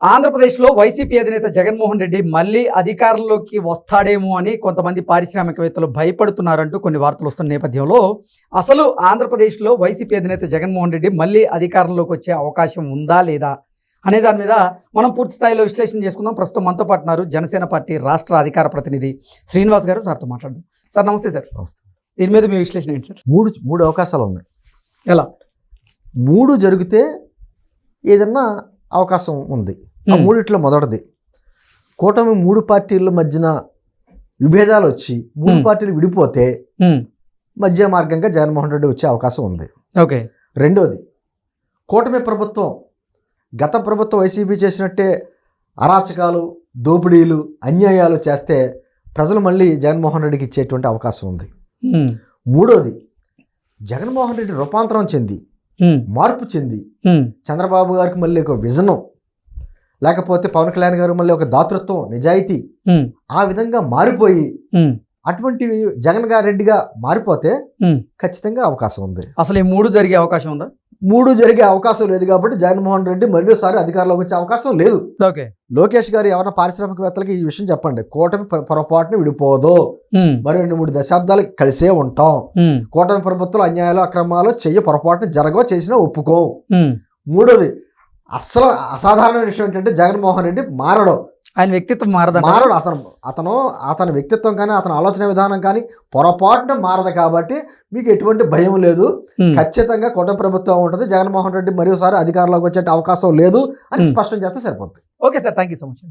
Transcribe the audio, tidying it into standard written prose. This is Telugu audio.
ఆంధ్రప్రదేశ్లో వైసీపీ అధినేత జగన్మోహన్ రెడ్డి మళ్ళీ అధికారంలోకి వస్తాడేమో అని కొంతమంది పారిశ్రామికవేత్తలు భయపడుతున్నారంటూ కొన్ని వార్తలు వస్తున్న నేపథ్యంలో అసలు ఆంధ్రప్రదేశ్లో వైసీపీ అధినేత జగన్మోహన్ రెడ్డి మళ్ళీ అధికారంలోకి వచ్చే అవకాశం ఉందా లేదా అనే దాని మీద మనం పూర్తి స్థాయిలో విశ్లేషణ చేసుకుందాం. ప్రస్తుతం మనతో పాటు ఉన్నారు జనసేన పార్టీ రాష్ట్ర అధికార ప్రతినిధి శ్రీనివాస్ గారు. సార్తో మాట్లాడదాం. సార్ నమస్తే. సార్ నమస్తే. దీని మీద మీ విశ్లేషణ ఏంటి సార్? మూడు అవకాశాలు ఉన్నాయి. ఎలా? మూడు జరిగితే ఏదన్నా అవకాశం ఉంది. ఆ మూడిట్లో మొదటిది, కూటమి మూడు పార్టీల మధ్యన విభేదాలు వచ్చి మూడు పార్టీలు విడిపోతే మధ్య మార్గంగా జగన్మోహన్ రెడ్డి వచ్చే అవకాశం ఉంది. ఓకే. రెండోది, కూటమి ప్రభుత్వం గత ప్రభుత్వం వైసీపీ చేసినట్టే అరాచకాలు, దోపిడీలు, అన్యాయాలు చేస్తే ప్రజలు మళ్ళీ జగన్మోహన్ రెడ్డికి ఇచ్చేటువంటి అవకాశం ఉంది. మూడోది, జగన్మోహన్ రెడ్డి రూపాంతరం చెంది మార్పు చెంది చంద్రబాబు గారికి మళ్ళీ ఒక విజనం, లేకపోతే పవన్ కళ్యాణ్ గారు మళ్ళీ ఒక దాతృత్వం, నిజాయితీ ఆ విధంగా మారిపోయి అటువంటి జగన్ గారి రెడ్డిగా మారిపోతే ఖచ్చితంగా అవకాశం ఉంది. అసలు ఈ మూడు జరిగే అవకాశం ఉందా? మూడు జరిగే అవకాశం లేదు కాబట్టి జగన్మోహన్ రెడ్డి మళ్ళీసారి అధికారంలోకి వచ్చే అవకాశం లేదు. ఓకే. లోకేష్ గారు ఎవరైనా పారిశ్రామికవేత్తలకి ఈ విషయం చెప్పండి. కూటమి పొరపాటును విడిపోదు, మరి 2-3 దశాబ్దాలు కలిసే ఉంటాం. కూటమి ప్రభుత్వం అన్యాయాలు, అక్రమాలు పొరపాటును జరగవ, చేసినా ఒప్పుకోం. మూడోది, అస్సలు అసాధారణ విషయం ఏంటంటే జగన్మోహన్ రెడ్డి మారడం, ఆయన వ్యక్తిత్వం మారదు. అతని వ్యక్తిత్వం కానీ అతని ఆలోచన విధానం కానీ పొరపాటున మారదు కాబట్టి మీకు ఎటువంటి భయం లేదు. ఖచ్చితంగా కూటమి ప్రభుత్వం ఉంటుంది. జగన్మోహన్ రెడ్డి మరోసారి అధికారంలోకి వచ్చే అవకాశం లేదు అని స్పష్టం చేస్తే సరిపోతుంది. Okay sir, thank you so much.